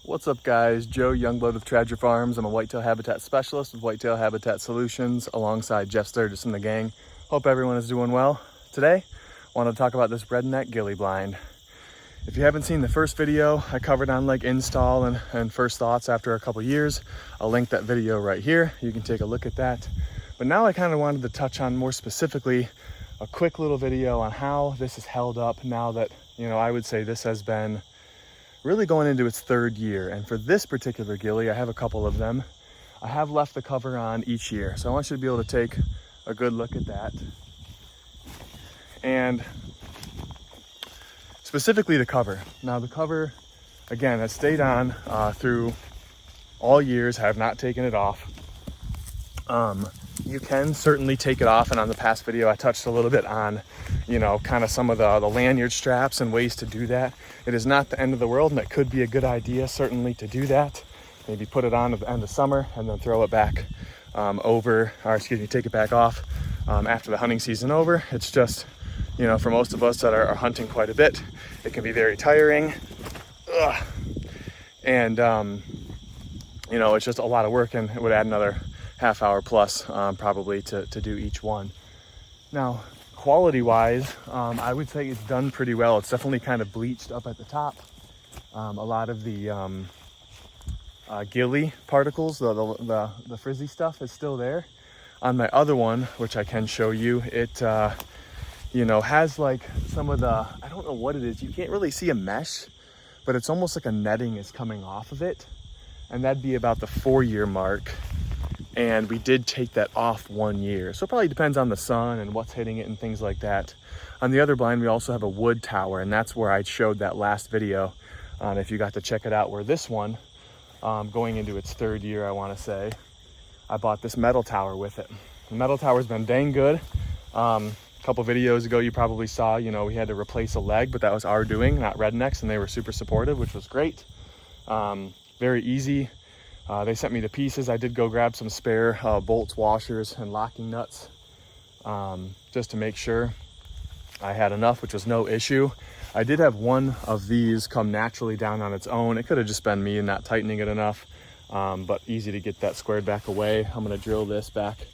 What's up guys, Joe Youngblood with Treasure Farms. I'm a whitetail habitat specialist with Whitetail Habitat Solutions alongside Jeff Sturgis and the gang. Hope everyone is doing well. Today, I want to talk about this redneck ghillie blind. If you haven't seen the first video I covered on like install and first thoughts after a couple years, I'll link that video right here. You can take a look at that. But now I kind of wanted to touch on more specifically a quick little video on how this is held up now that, I would say this has been really going into its third year. And for this particular ghillie, I have a couple of them. I have left the cover on each year. So I want you to be able to take a good look at that. And specifically the cover. Now the cover, again, has stayed on through all years. I have not taken it off. You can certainly take it off, and on the past video I touched a little bit on kind of some of the lanyard straps and ways to do that. It is not the end of the world, and it could be a good idea certainly to do that. Maybe put it on at the end of summer and then throw it back take it back off after the hunting season over. It's just, for most of us that are hunting quite a bit, it can be very tiring. And it's just a lot of work, and it would add another half hour plus probably to do each one. Now, quality wise, I would say it's done pretty well. It's definitely kind of bleached up at the top. A lot of the ghillie particles, the frizzy stuff is still there. On my other one, which I can show you, it has like some of the, I don't know what it is. You can't really see a mesh, but it's almost like a netting is coming off of it. And that'd be about the 4-year mark. And we did take that off 1 year. So it probably depends on the sun and what's hitting it and things like that. On the other blind, we also have a wood tower, and that's where I showed that last video. If you got to check it out, where this one, going into its 3rd year, I wanna say, I bought this metal tower with it. The metal tower's been dang good. A couple videos ago, you probably saw, we had to replace a leg, but that was our doing, not Redneck's, and they were super supportive, which was great. Very easy. They sent me the pieces. I did go grab some spare bolts, washers, and locking nuts just to make sure I had enough, which was no issue. I did have one of these come naturally down on its own. It could have just been me not tightening it enough, but easy to get that squared back away. I'm gonna drill this back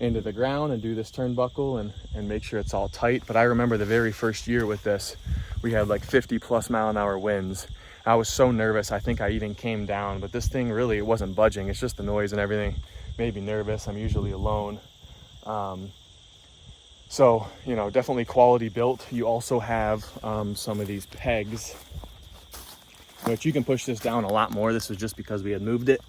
into the ground and do this turnbuckle and make sure it's all tight. But I remember the very first year with this, we had like 50+ mph winds. I was so nervous, I think I even came down, but this thing really, it wasn't budging. It's just the noise and everything made me nervous. I'm usually alone. So, definitely quality built. You also have some of these pegs, which you can push this down a lot more. This was just because we had moved it.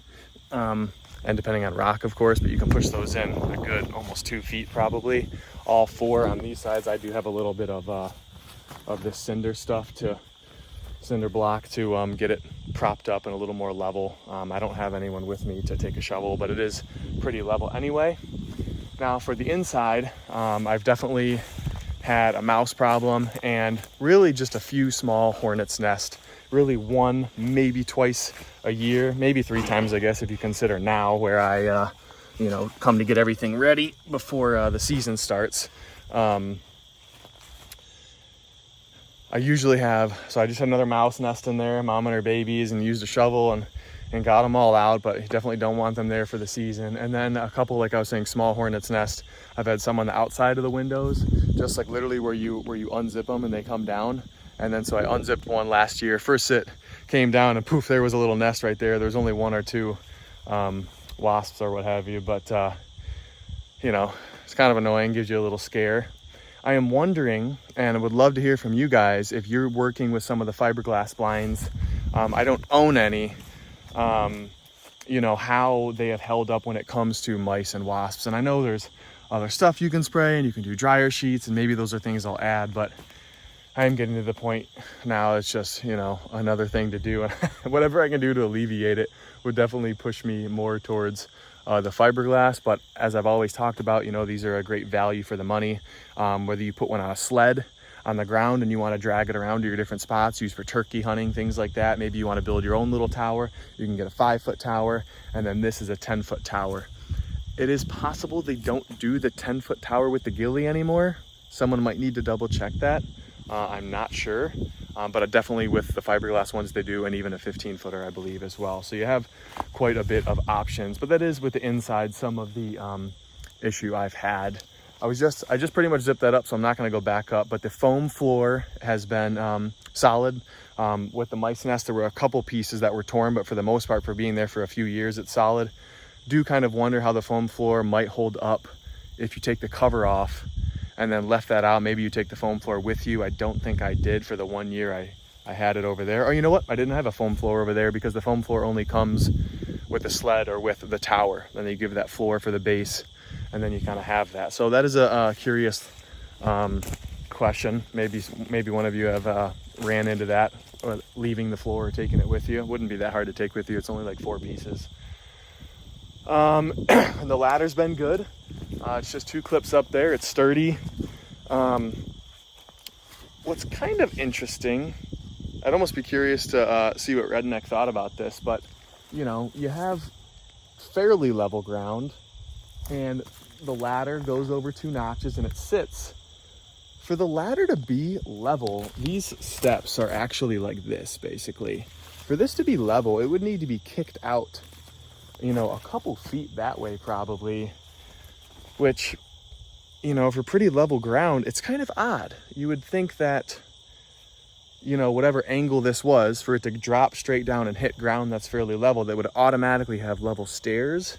And depending on rock, of course, but you can push those in a good almost 2 feet probably. All 4 on these sides. I do have a little bit of this cinder block to get it propped up and a little more level. I don't have anyone with me to take a shovel, but it is pretty level anyway. Now for the inside, I've definitely had a mouse problem and really just a few small hornet's nest. Really one, maybe twice a year, maybe 3 times, I guess, if you consider now where I, come to get everything ready before the season starts. I usually have, so I just had another mouse nest in there, mom and her babies, and used a shovel and got them all out, but you definitely don't want them there for the season. And then a couple, like I was saying, small hornet's nest. I've had some on the outside of the windows, just like literally where you unzip them and they come down. And then so I unzipped one last year. First sit came down and poof, there was a little nest right there. There's only 1 or 2 wasps or what have you, but it's kind of annoying, gives you a little scare. I am wondering, and I would love to hear from you guys, if you're working with some of the fiberglass blinds. I don't own any, how they have held up when it comes to mice and wasps. And I know there's other stuff you can spray, and you can do dryer sheets, and maybe those are things I'll add, but I am getting to the point now, it's just, another thing to do. And whatever I can do to alleviate it would definitely push me more towards the fiberglass. But as I've always talked about, these are a great value for the money. Whether you put one on a sled on the ground and you want to drag it around to your different spots, used for turkey hunting, things like that. Maybe you want to build your own little tower. You can get a 5-foot tower, and then this is a 10-foot tower. It is possible they don't do the 10-foot tower with the ghillie anymore. Someone might need to double check that. I'm not sure. but definitely with the fiberglass ones they do, and even a 15-footer I believe as well. So you have quite a bit of options, but that is with the inside some of the issue I've had. I just pretty much zipped that up, so I'm not going to go back up, but the foam floor has been solid. With the mice nest, there were a couple pieces that were torn, but for the most part, for being there for a few years, it's solid. Do kind of wonder how the foam floor might hold up if you take the cover off and then left that out. Maybe you take the foam floor with you. I don't think I did for the 1 year I had it over there. Or you know what? I didn't have a foam floor over there because the foam floor only comes with the sled or with the tower. Then they give that floor for the base, and then you kind of have that. So that is a curious question. Maybe one of you have ran into that, or leaving the floor or taking it with you. It wouldn't be that hard to take with you. It's only like 4 pieces. The ladder's been good. It's just 2 clips up there. It's sturdy. What's kind of interesting, I'd almost be curious to see what Redneck thought about this, but you know, you have fairly level ground and the ladder goes over 2 notches and it sits. For the ladder to be level, these steps are actually like this, basically. For this to be level, it would need to be kicked out, you know, a couple feet that way probably, which, you know, for pretty level ground, it's kind of odd. You would think that, you know, whatever angle this was, for it to drop straight down and hit ground that's fairly level, that would automatically have level stairs,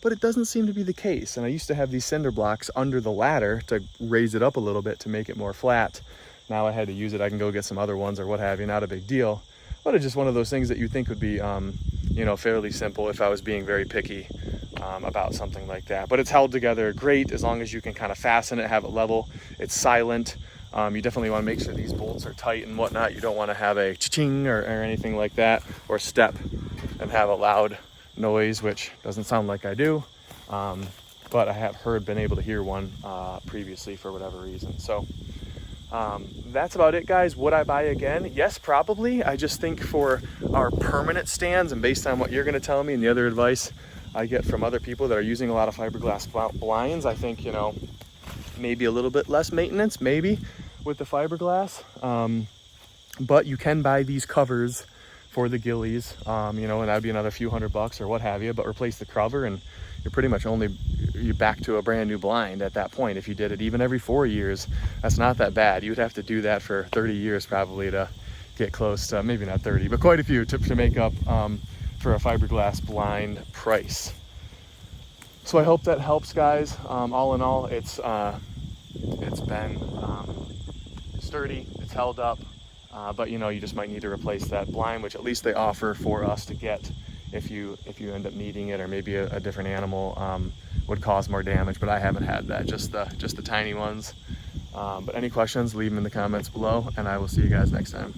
but it doesn't seem to be the case. And I used to have these cinder blocks under the ladder to raise it up a little bit to make it more flat. Now I had to use it. I can go get some other ones or what have you, not a big deal. But it's just one of those things that you think would be, you know, fairly simple if I was being very picky about something like that. But it's held together great as long as you can kind of fasten it, have it level. It's silent. You definitely want to make sure these bolts are tight and whatnot. You don't want to have a ching or anything like that, or step and have a loud noise, which doesn't sound like I do. But I have been able to hear one previously for whatever reason. So that's about it, guys. Would I buy again? Yes, probably. I just think for our permanent stands, and based on what you're going to tell me and the other advice I get from other people that are using a lot of fiberglass blinds, I think, you know, maybe a little bit less maintenance, maybe, with the fiberglass. But you can buy these covers for the Ghillies, you know, and that'd be another few $100 or what have you, but replace the cover and you're pretty much you're back to a brand new blind at that point. If you did it even every 4 years, that's not that bad. You would have to do that for 30 years probably to get close to, maybe not 30, but quite a few to make up for a fiberglass blind price. So I hope that helps, guys. All in all, it's been sturdy, it's held up, but you know, you just might need to replace that blind, which at least they offer for us to get if you end up needing it, or maybe a different animal would cause more damage. But I haven't had that, just the tiny ones. But any questions, leave them in the comments below, and I will see you guys next time.